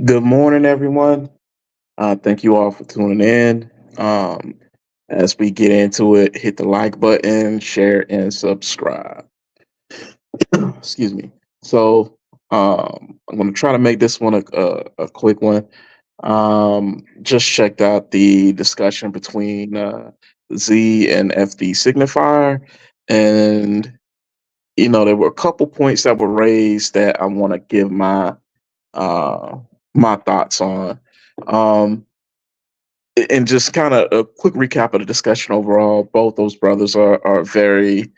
Good morning, everyone. Thank you all for tuning in. Um, as we get into it, hit the like button, share, and subscribe. Excuse me. I'm going to try to make this one a quick one. Just checked out the discussion between Z and FD Signifier, and there were a couple points that were raised that I want to give uh, my thoughts on. Um, and just kind of a quick recap of the discussion overall. Both those brothers are very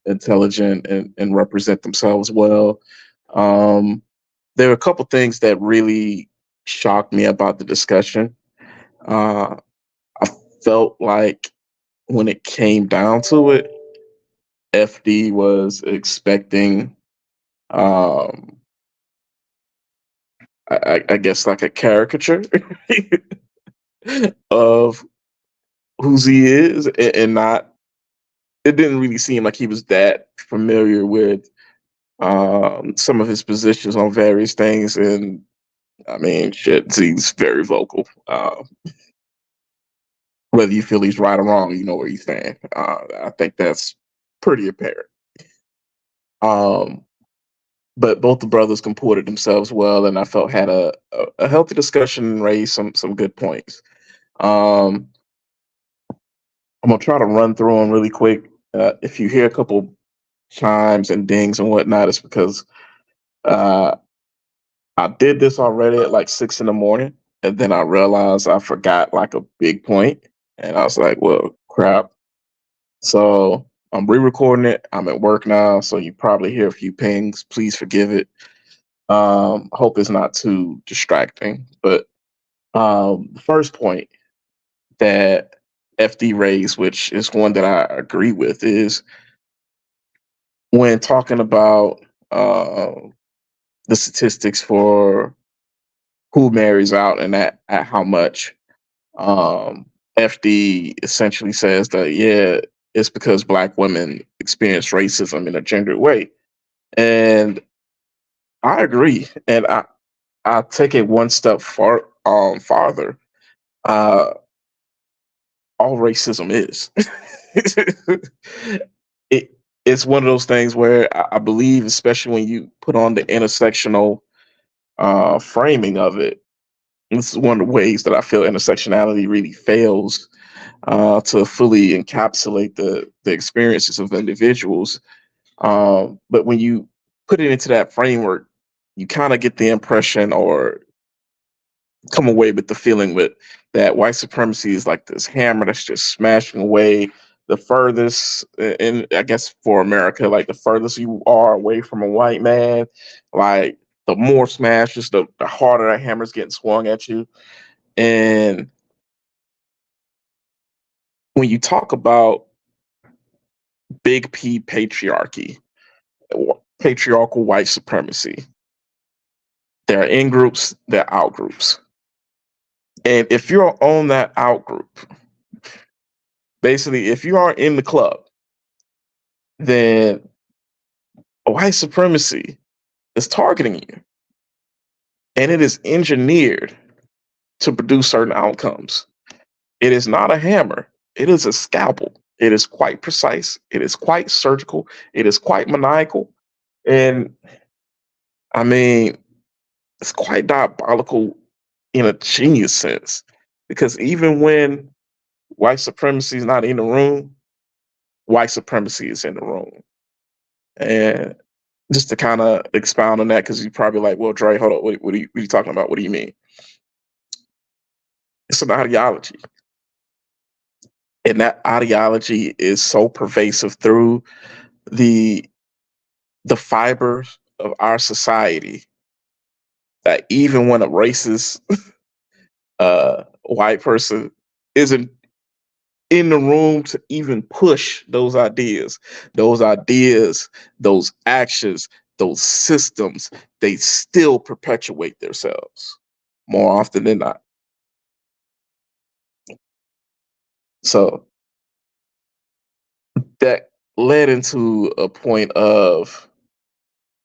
intelligent and represent themselves well. Um, there were a couple things that really shocked me about the discussion. Uh, I felt like when it came down to it, FD was expecting, um, I guess, like a caricature of who he is, and not. It didn't really seem like he was that familiar with some of his positions on various things. And I mean, shit, he's very vocal. Whether you feel he's right or wrong, you know where you stand. I think that's pretty apparent. Um, but both the brothers comported themselves well, and I felt had a healthy discussion and raised some good points. Um, I'm gonna try to run through them really quick. If you hear a couple chimes and dings and whatnot, it's because uh, I did this already at like 6 in the morning, and then I realized I forgot like a big point, and I was like, "Well, crap." So I'm re-recording it. I'm at work now, so you probably hear a few pings. Please forgive it. Hope it's not too distracting. But the first point that FD raised, which is one that I agree with, is when talking about the statistics for who marries out and at how much. FD essentially says that, yeah, it's because black women experience racism in a gendered way, and I agree. And I take it one step farther. Uh, all racism is. It's one of those things where I believe, especially when you put on the intersectional framing of it, this is one of the ways that I feel intersectionality really fails to fully encapsulate the experiences of individuals. But when you put it into that framework, you kind of get the impression or come away with the feeling with that white supremacy is like this hammer that's just smashing away the furthest, and I guess for America, like the furthest you are away from a white man, like the more smashes, the harder that hammer's getting swung at you. And when you talk about big P patriarchy, patriarchal white supremacy, there are in groups, there are out groups. And if you're on that out group, basically, if you are in the club, then white supremacy is targeting you, and it is engineered to produce certain outcomes. It is not a hammer, it is a scalpel. It is quite precise, it is quite surgical, it is quite maniacal. And I mean, it's quite diabolical in a genius sense, because even when white supremacy is not in the room, white supremacy is in the room. And just to kind of expound on that, because you're probably like, well, Dre, hold on, what are you talking about? What do you mean? It's an ideology. And that ideology is so pervasive through the the fibers of our society that even when a racist white person isn't in the room to even push those ideas, those actions, those systems, they still perpetuate themselves more often than not. So that led into a point of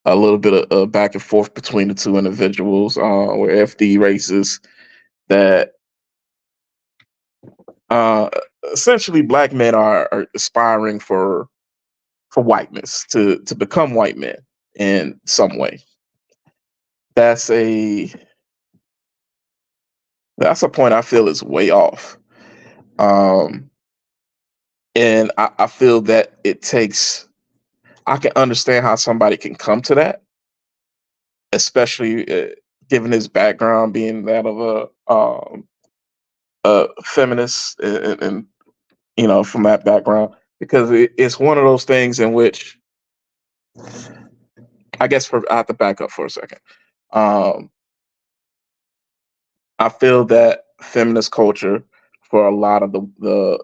a little bit of back and forth between the two individuals, where FD races that uh, essentially black men are aspiring for whiteness to become white men in some way. That's a that's a point I feel is way off. Um, and I feel that it takes. I can understand how somebody can come to that, especially given his background being that of a feminist, and from that background, because it's one of those things in which I have to back up for a second. Um, I feel that feminist culture for a lot of the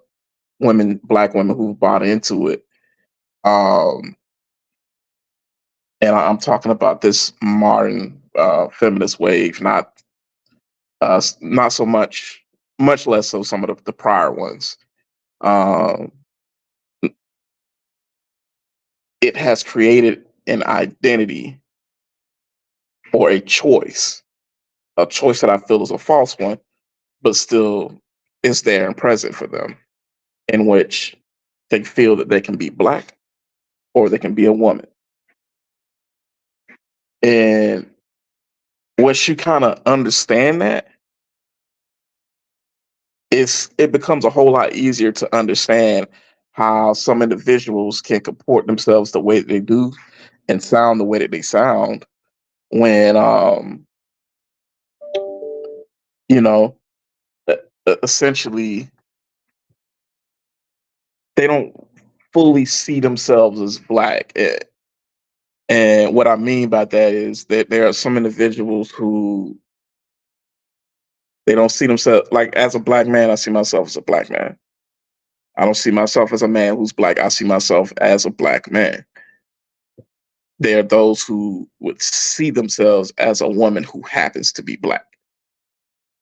women, black women who've bought into it, um, and I'm talking about this modern feminist wave, not so much less so some of the prior ones. Um, it has created an identity or a choice that I feel is a false one, but still is there and present for them, in which they feel that they can be black or they can be a woman. And once you kind of understand that, it becomes a whole lot easier to understand how some individuals can comport themselves the way that they do and sound the way that they sound when you know essentially they don't fully see themselves as black. And what I mean by that is that there are some individuals who they don't see themselves like as a black man. I see myself as a black man. I don't see myself as a man who's black. I see myself as a black man. There are those who would see themselves as a woman who happens to be black.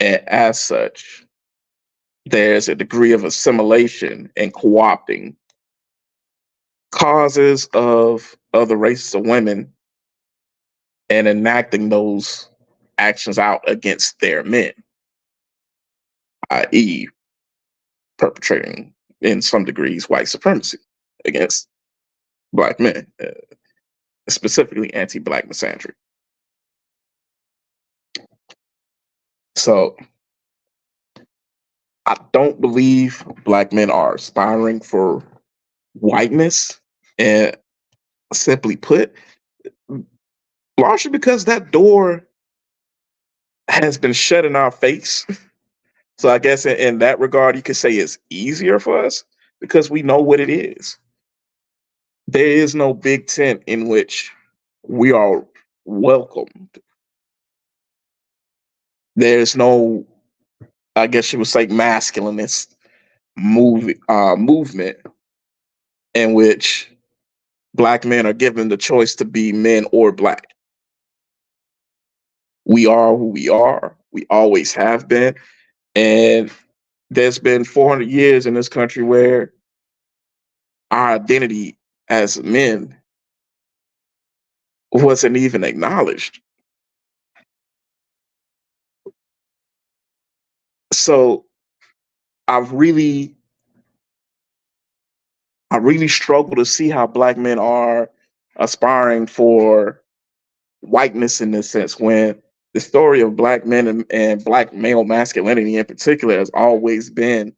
And as such, there's a degree of assimilation and co-opting causes of other races of women and enacting those actions out against their men, i.e., perpetrating in some degrees white supremacy against black men, specifically anti-black misandry. So I don't believe black men are aspiring for whiteness, and simply put, largely because that door has been shut in our face. So I guess in that regard, you could say it's easier for us because we know what it is. There is no big tent in which we are welcomed. There's no, I guess you would say, masculinist movement in which black men are given the choice to be men or black. We are who we are. We always have been. And there's been 400 years in this country where our identity as men wasn't even acknowledged. So I've really, I really struggle to see how black men are aspiring for whiteness in this sense when the story of black men and black male masculinity in particular has always been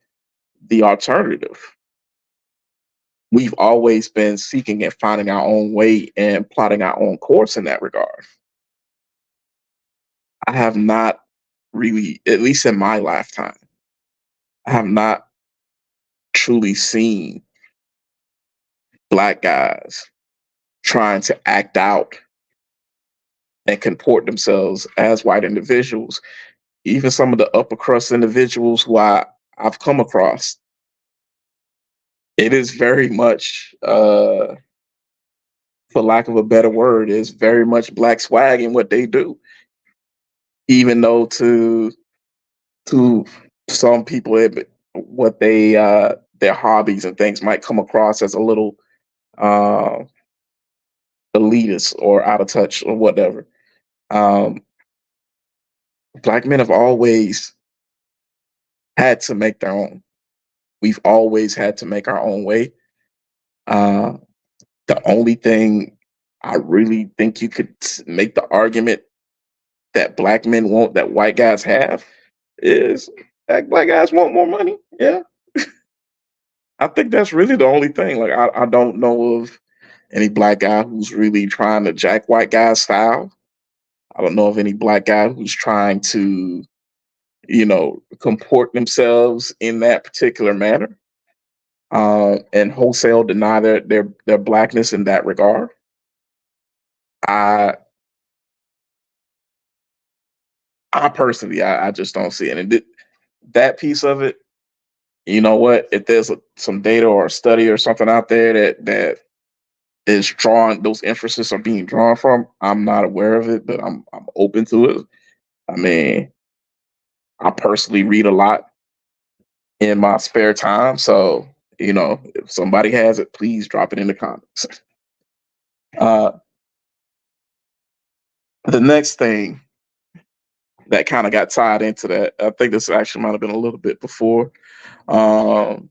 the alternative. We've always been seeking and finding our own way and plotting our own course in that regard. I have not really, at least in my lifetime, I have not truly seen black guys trying to act out and comport themselves as white individuals. Even some of the upper crust individuals I've come across, it is very much, for lack of a better word, is very much black swag in what they do. Even though to some people, what their hobbies and things might come across as uh, elitist or out of touch or whatever. Um, Black men have always had to make their own. We've always had to make our own way. Uh, the only thing I really think you could make the argument that black men want that white guys have is that black guys want more money. Yeah, I think that's really the only thing. Like, I don't know of any black guy who's really trying to jack white guys style. I don't know of any black guy who's trying to, comport themselves in that particular manner, and wholesale deny their blackness in that regard. I I personally, I just don't see it. And that piece of it, you know what? If there's some data or a study or something out there that is drawn, those inferences are being drawn from. I'm not aware of it, but I'm open to it. I mean, I personally read a lot in my spare time, so if somebody has it, please drop it in the comments. Uh, the next thing that kind of got tied into that, I think this actually might have been a little bit before, um,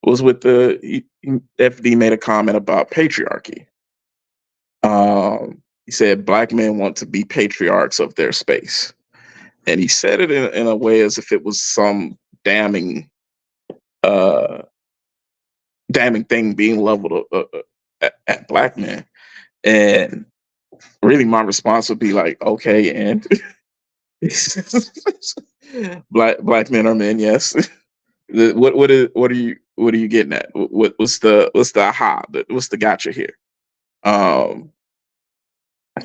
was with FD made a comment about patriarchy. He said black men want to be patriarchs of their space, and he said it in a way as if it was some damning, uh, damning thing being leveled at black men. And really, my response would be like, okay, and black men are men, yes. What are you getting at? What's the aha? What's the gotcha here? Um,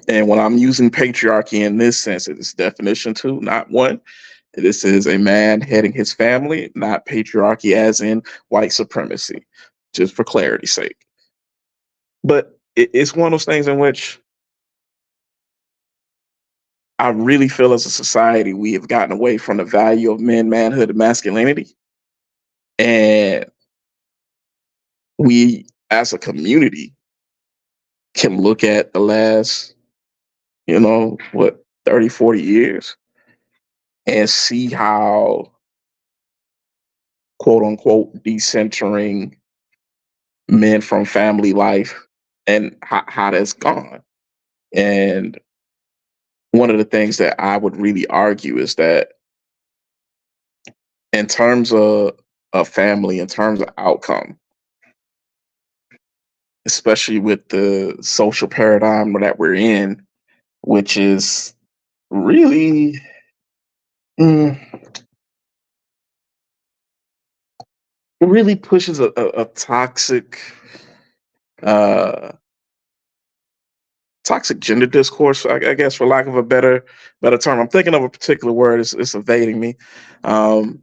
and when I'm using patriarchy in this sense, it's definition two, not one. This is a man heading his family, not patriarchy as in white supremacy, just for clarity's sake. But it's one of those things in which I really feel as a society we have gotten away from the value of men, manhood, and masculinity. And we as a community can look at the last, 30, 40 years and see how quote unquote decentering men from family life and how that's gone. And one of the things that I would really argue is that in terms of a family, in terms of outcome, especially with the social paradigm that we're in, which is really, mm, really pushes a uh, toxic gender discourse, I guess, for lack of a better term. I'm thinking of a particular word. It's evading me. Um,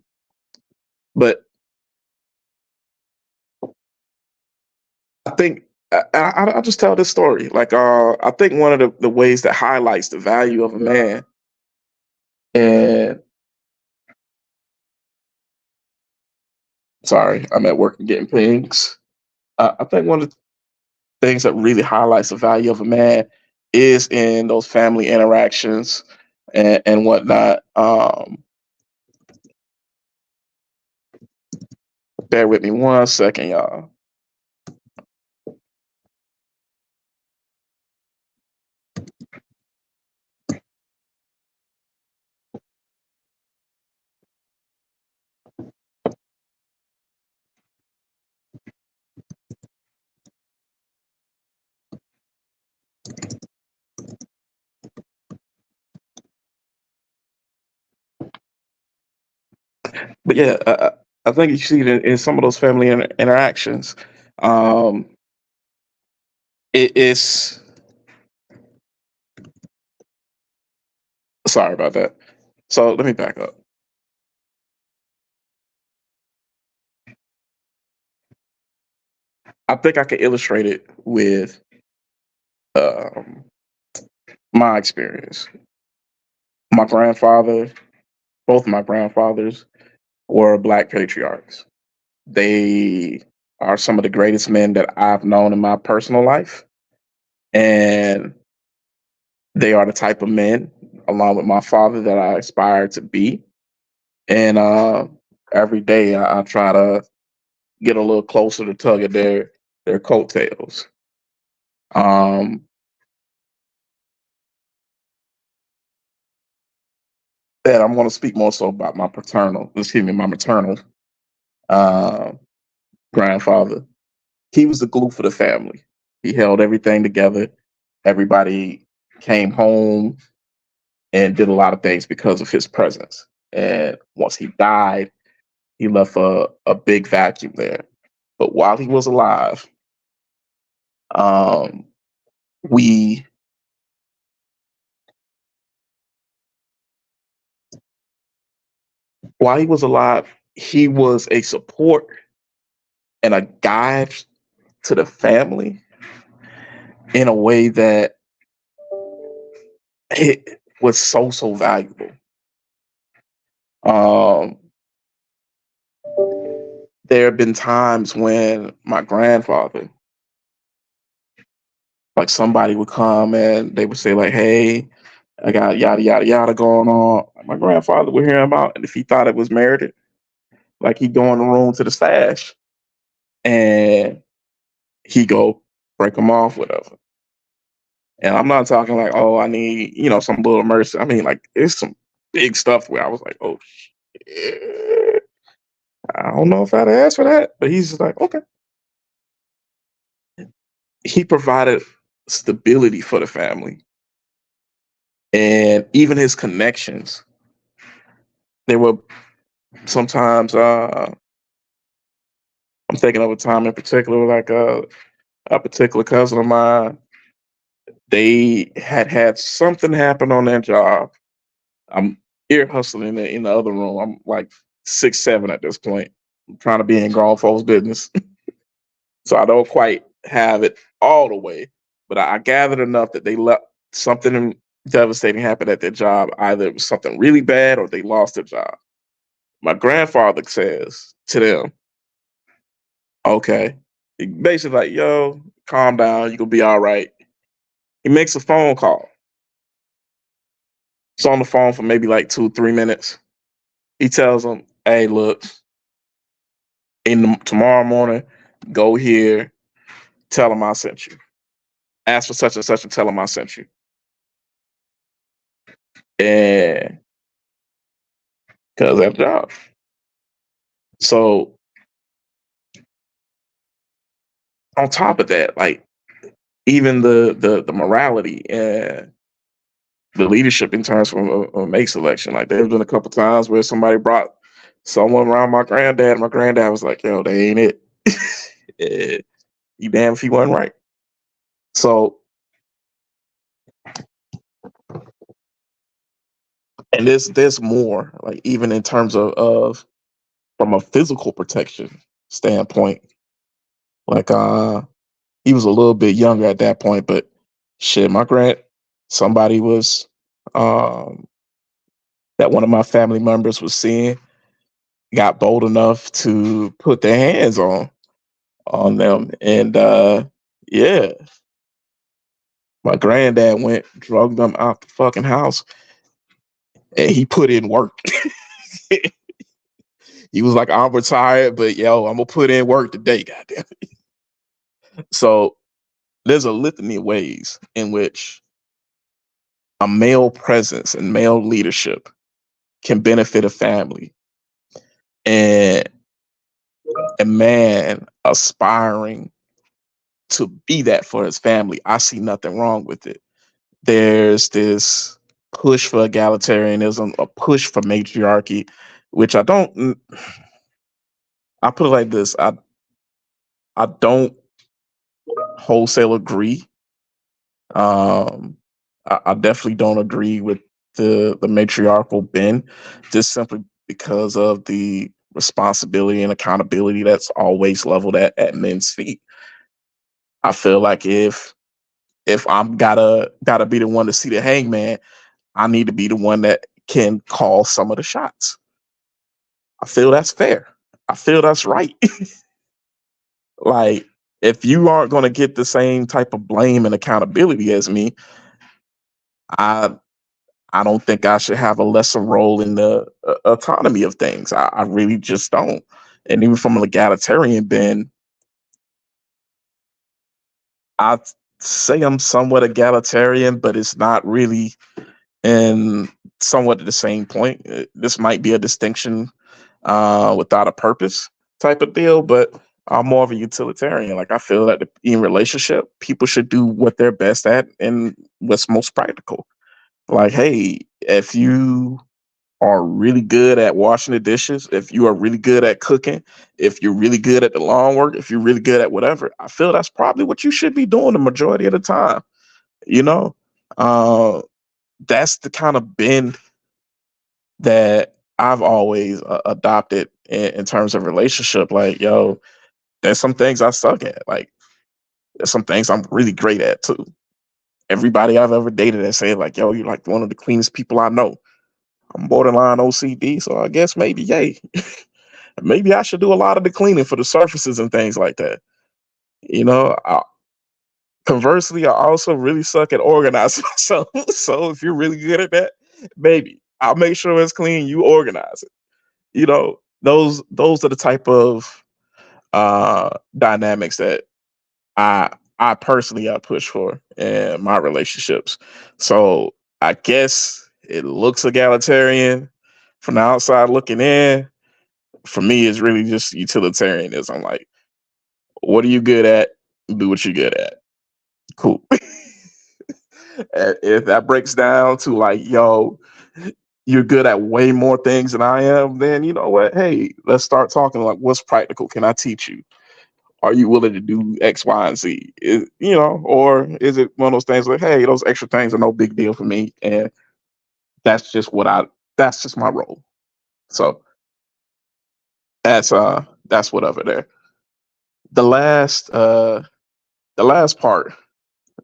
but I think I'll just tell this story. Like, I think one of the ways that highlights the value of a man, and sorry, I'm at work and getting pings. I think one of the things that really highlights the value of a man is in those family interactions and whatnot. Bear with me 1 second, y'all. But yeah, I think you see it in some of those family interactions. Um, it's sorry about that. So let me back up. I think I can illustrate it with um, my experience. My grandfather, both of my grandfathers, were black patriarchs. They are some of the greatest men that I've known in my personal life. And they are the type of men, along with my father, that I aspire to be. And every day I try to get a little closer to tug at their coattails. Um, and I'm going to speak more so about my maternal uh, grandfather. He was the glue for the family. He held everything together. Everybody came home and did a lot of things because of his presence. And once he died, he left a big vacuum there. But while he was alive, um, we while he was alive, he was a support and a guide to the family in a way that it was so valuable. Um, there have been times when my grandfather, like somebody would come and they would say like, "Hey, I got yada yada yada going on." My grandfather would hear him out, and if he thought it was merited, like he'd go in the room to the stash and he go break them off, whatever. And I'm not talking like, oh, I need, some little mercy. I mean, like, it's some big stuff where I was like, oh, shit. I don't know if I'd ask for that. But he's just like, okay. He provided stability for the family. And even his connections, there were sometimes, I'm thinking of a time in particular, like a particular cousin of mine, they had something happen on their job. I'm ear hustling in the other room. I'm like 6'7" at this point. I'm trying to be in grown folks' business, so I don't quite have it all the way. But I gathered enough that they let something devastating happen at their job. Either it was something really bad or they lost their job. My grandfather says to them, "Okay," he basically like, "Yo, calm down. You gonna be all right." He makes a phone call. It's on the phone for maybe like 2, 3 minutes. He tells them, "Hey, look, tomorrow morning, go here, tell them I sent you. Ask for such and such and tell them I sent you." And because that job. So on top of that, like even the morality and the leadership in terms of a make selection, like there's been a couple times where somebody brought someone around my granddad. My granddad was like, "Yo, they ain't it." Eh, you damn if he wasn't right. So, and there's more, like even in terms of from a physical protection standpoint. Like he was a little bit younger at that point, but shit, somebody was um that one of my family members was seeing, got bold enough to put their hands on them. And yeah, my granddad went, drug them out the fucking house, and he put in work. He was like, "I'm retired, but yo, I'm gonna put in work today, goddamn." So there's a litany of ways in which a male presence and male leadership can benefit a family. And a man aspiring to be that for his family, I see nothing wrong with it. There's this push for egalitarianism, a push for matriarchy, which I put it like this, I don't wholesale agree. I definitely don't agree with the matriarchal bend, just simply because of the responsibility and accountability that's always leveled at men's feet. I feel like if I'm gotta be the one to see the hangman, I need to be the one that can call some of the shots. I feel that's fair. I feel that's right. Like If you aren't going to get the same type of blame and accountability as me, I I don't think I should have a lesser role in the autonomy of things. I really just don't. And even from a egalitarian bend, I'd say I'm somewhat egalitarian, but it's not really in somewhat the same point. This might be a distinction without a purpose type of deal, but I'm more of a utilitarian. Like I feel that in relationship, people should do what they're best at and what's most practical. Like, hey, if you are really good at washing the dishes, if you are really good at cooking, if you're really good at the lawn work, if you're really good at whatever, I feel that's probably what you should be doing the majority of the time. You know, uh, that's the kind of bend that I've always adopted in terms of relationship. Like, yo, there's some things I suck at. Like, there's some things I'm really great at too. Everybody I've ever dated that said like, yo, you're like one of the cleanest people I know. I'm borderline OCD, so I guess maybe, yay, maybe I should do a lot of the cleaning for the surfaces and things like that. You know, conversely, I also really suck at organizing myself. So if you're really good at that, maybe I'll make sure it's clean. You organize it. You know, those are the type of dynamics that I I personally I push for in my relationships. So I guess it looks egalitarian from the outside looking in. For me, it's really just utilitarianism. Like, what are you good at? Do what you're good at. Cool. If that breaks down to like, yo, you're good at way more things than I am, then you know what? Hey, let's start talking. Like, what's practical? Can I teach you? Are you willing to do X, Y, and Z? Or is it one of those things like, hey, those extra things are no big deal for me, and that's just that's just my role. So that's whatever there. The last the last part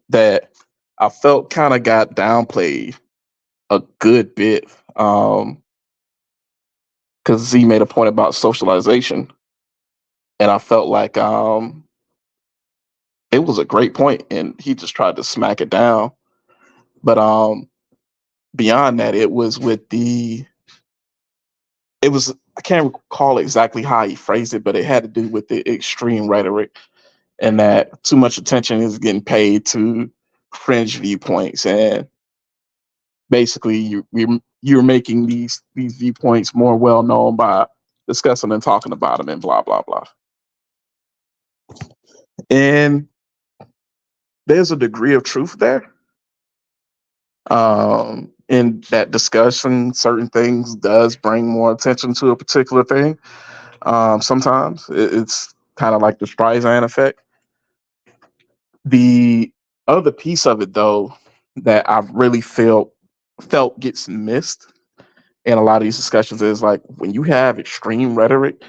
that I felt kind of got downplayed a good bit, because Z made a point about socialization, and I felt like it was a great point, and he just tried to smack it down. But beyond that, it was I can't recall exactly how he phrased it, but it had to do with the extreme rhetoric and that too much attention is getting paid to fringe viewpoints, and basically you're making these viewpoints more well known by discussing and talking about them and blah blah blah. And there's a degree of truth there. In that discussion, certain things does bring more attention to a particular thing. Sometimes it's kind of like the Streisand effect. The other piece of it, though, that I've really felt gets missed in a lot of these discussions is like when you have extreme rhetoric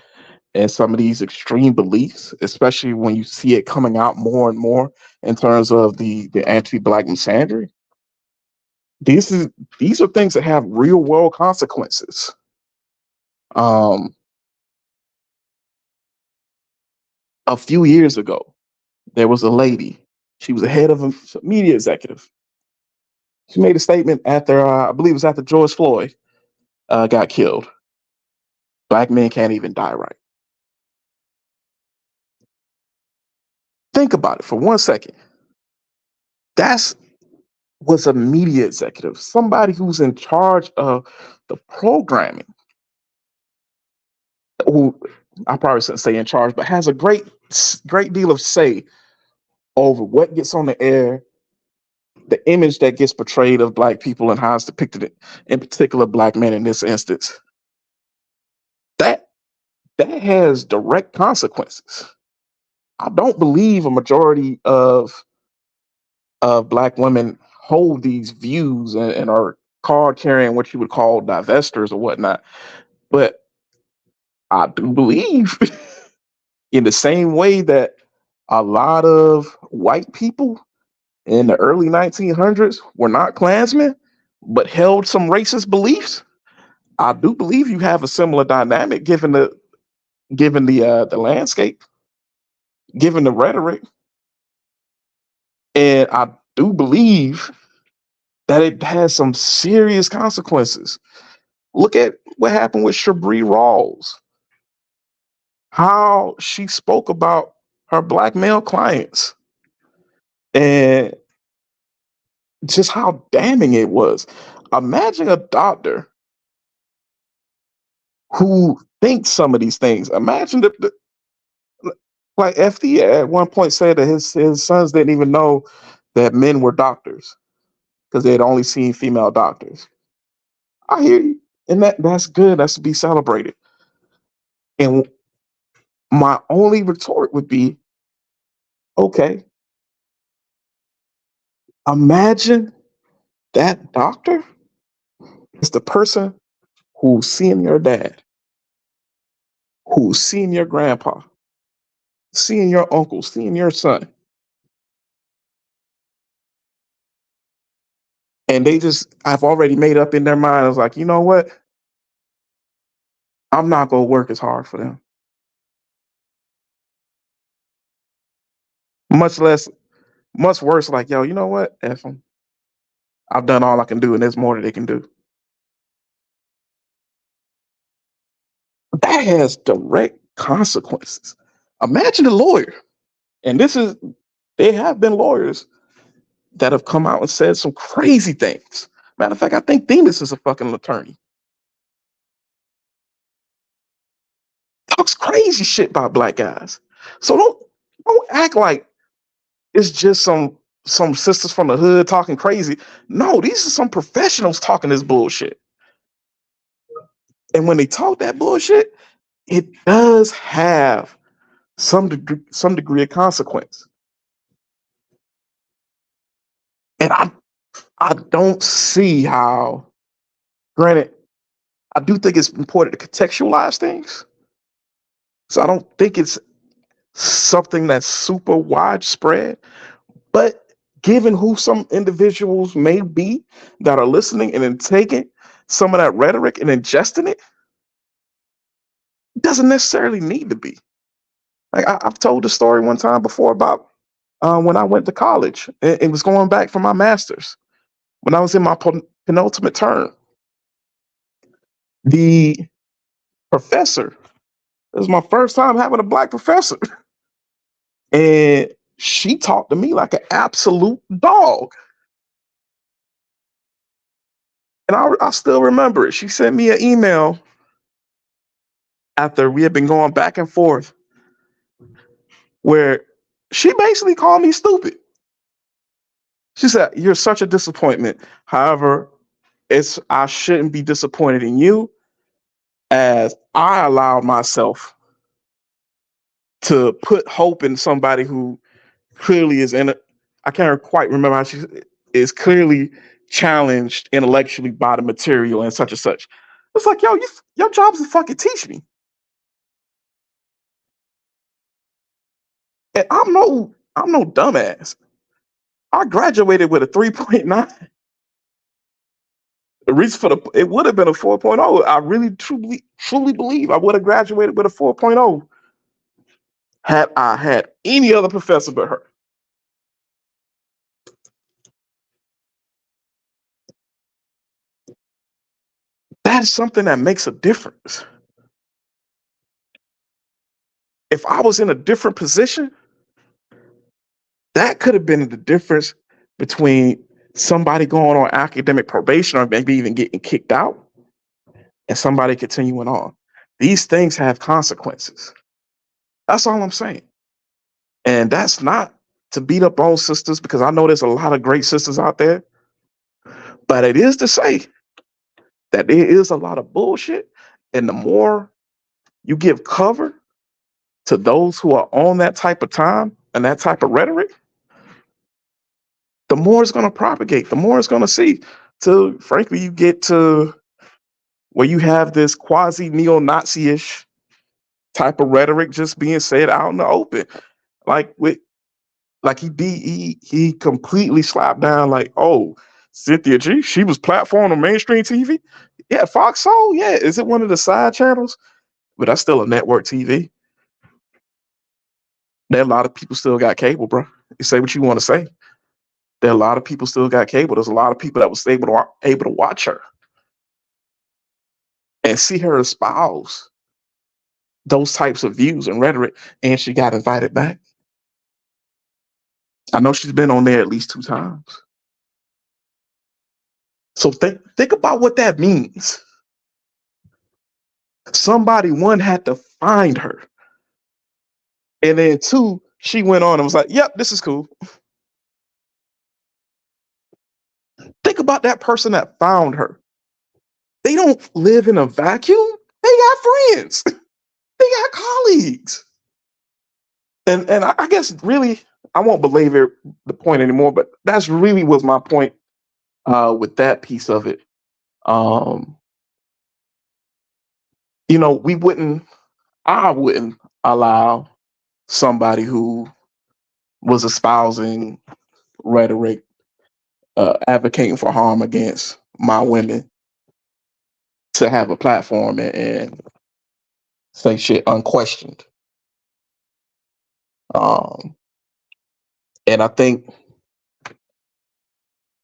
and some of these extreme beliefs, especially when you see it coming out more and more in terms of the anti-black misandry. These is these are things that have real world consequences. Um, a few years ago, there was a lady. She was the head of a media executive. She made a statement after, I believe it was after George Floyd got killed. Black men can't even die right. Think about it for 1 second. That's was a media executive, somebody who's in charge of the programming. Who I probably shouldn't say in charge, but has a great deal of say over what gets on the air, the image that gets portrayed of black people and how it's depicted, in particular black men in this instance. That that has direct consequences. I don't believe a majority of black women hold these views and are card carrying what you would call divestors or whatnot. But I do believe in the same way that a lot of white people in the early 1900s were not Klansmen, but held some racist beliefs. I do believe you have a similar dynamic given the landscape. given the rhetoric, and I do believe that it has some serious consequences. Look at what happened with Shabri Rawls, how she spoke about her black male clients, and just how damning it was. Imagine a doctor who thinks some of these things. Imagine like FD at one point said that his sons didn't even know that men were doctors because they had only seen female doctors. I hear you, and that's good. That's to be celebrated. And my only retort would be, okay, imagine that doctor is the person who's seeing your dad, who's seeing your grandpa, seeing your uncle, seeing your son. And they just, I've already made up in their mind. I was like, you know what? I'm not going to work as hard for them. Much less, much worse, like, yo, you know what? F them. I've done all I can do, and there's more that they can do. That has direct consequences. Imagine a lawyer. And they have been lawyers that have come out and said some crazy things. Matter of fact, I think Demas is a fucking attorney. Talks crazy shit about black guys. So don't act like it's just some sisters from the hood talking crazy. No, these are some professionals talking this bullshit. And when they talk that bullshit, it does have some degree of consequence. And I don't see how, granted, I do think it's important to contextualize things. So I don't think it's something that's super widespread. But given who some individuals may be that are listening and then taking some of that rhetoric and ingesting it, doesn't necessarily need to be. Like I've told the story one time before about when I went to college. It was going back for my master's. When I was in my penultimate term, the professor, it was my first time having a black professor. And she talked to me like an absolute dog. And I still remember it. She sent me an email after we had been going back and forth where she basically called me stupid. She said, "You're such a disappointment. However, I shouldn't be disappointed in you as I allowed myself to put hope in somebody who clearly is in it. I can't quite remember how she is clearly challenged intellectually by the material and such and such." It's like, yo, your job is to fucking teach me. And I'm no dumbass. I graduated with a 3.9. The reason for it would have been a 4.0. I really truly believe I would have graduated with a 4.0 had I had any other professor but her. That's something that makes a difference. If I was in a different position, that could have been the difference between somebody going on academic probation or maybe even getting kicked out and somebody continuing on. These things have consequences. That's all I'm saying. And that's not to beat up on sisters because I know there's a lot of great sisters out there, but it is to say that there is a lot of bullshit. And the more you give cover to those who are on that type of time and that type of rhetoric, the more it's going to propagate, the more it's going to see. Till frankly, you get to where you have this quasi neo-Nazi-ish type of rhetoric just being said out in the open. Like with like he completely slapped down like, oh, Cynthia G, she was platformed on mainstream TV. Yeah, Fox Soul, yeah. Is it one of the side channels? But that's still a network TV. There are a lot of people still got cable, bro. You say what you want to say. There are a lot of people still got cable. There's a lot of people that was able to watch her and see her espouse those types of views and rhetoric, and she got invited back. I know she's been on there at least 2 times. So think about what that means. Somebody, one, had to find her, and then two, she went on and was like, "Yep, this is cool." Think about that person that found her. They don't live in a vacuum. They got friends. They got colleagues. And I guess really, I won't belabor the point anymore, but that's really was my point with that piece of it. Um, I wouldn't allow somebody who was espousing rhetoric, advocating for harm against my women, to have a platform and say shit unquestioned. Um, and I think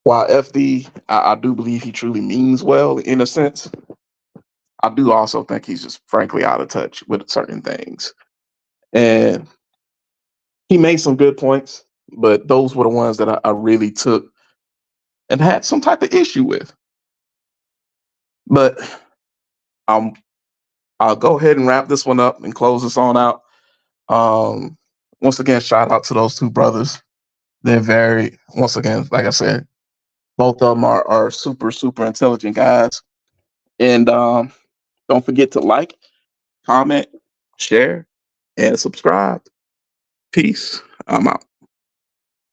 while I do believe he truly means well in a sense, I do also think he's just frankly out of touch with certain things. And he made some good points, but those were the ones that I really took and had some type of issue with. But um, I'll go ahead and wrap this one up and close this on out. Um, Once again, shout out to those two brothers. They're once again, like I said, both of them are super, super intelligent guys. And don't forget to like, comment, share, and subscribe. Peace. I'm out.